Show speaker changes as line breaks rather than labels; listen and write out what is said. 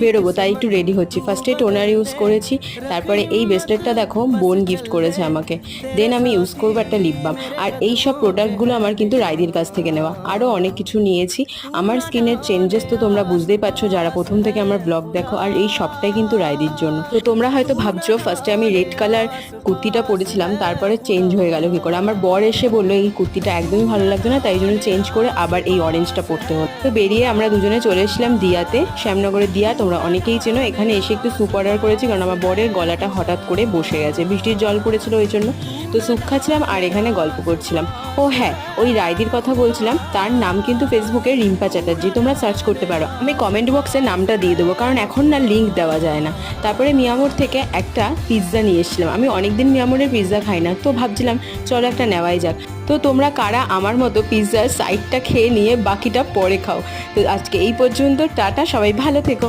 বেরোবো, তাই একটু রেডি হচ্ছি। ফার্স্টে টোনার ইউজ করেছি, তারপরে এই ব্রেসলেটটা দেখো বোন গিফট করেছে আমাকে। দেন আমি ইউজ করবো একটা লিপ বাম। আর এই সব প্রোডাক্টগুলো আমার কিন্তু রাইদির কাছ থেকে নেওয়া। আরও অনেক কিছু নিয়েছি। আমার স্কিনের চেঞ্জেস তো তোমরা বুঝতেই পারছো যারা প্রথম থেকে আমার ব্লগ দেখো, আর এই সবটাই কিন্তু রাইদির জন্য। তো তোমরা হয়তো ভাবছো ফার্স্টে আমি রেড কালার কুর্তিটা পরেছিলাম, তারপরে চেঞ্জ হয়ে গেল কী করে। আমার বর এসে বললো এই কুর্তিটা একদমই ভালো লাগছে না, তাই জন্য চেঞ্জ করে আবার এই অরেঞ্জটা পরতে হলো। তো বেরিয়ে আমরা দুজনে চলে এসেছিলাম দিয়াতে, শ্যামনগরের দিয়া। তোমরা অনেকেই চেনো। এখানে এসে একটু স্যুপ অর্ডার করেছি, কারণ আমার বরের গলাটা হঠাৎ করে বসে গেছে, বৃষ্টির জল পড়েছিল ওই জন্য। তো স্যুপ খাচ্ছিলাম আর এখানে গল্প করছিলাম। ও হ্যাঁ, ওই রাইদির কথা বলছিলাম, তার নাম কিন্তু ফেসবুকে রিম্পা চ্যাটার্জি, তোমরা সার্চ করতে পারো। আমি কমেন্ট বক্সে নামটা দিয়ে দেবো, কারণ এখন না লিঙ্ক দেওয়া যায় না। তারপরে মিয়ামোর থেকে একটা পিৎজা নিয়ে এসেছিলাম। আমি অনেকদিন মিয়ামোরের পিৎজা খাই না, তো ভাবছিলাম চলো একটা নেওয়াই যাক। তো তোমরা কারা আমার মতো পিৎজার সাইডটা খেয়ে নিয়ে বাকিটা পরে খাও। তো আজকে এই পর্যন্ত, টাটা, সবাই ভালো থেকো।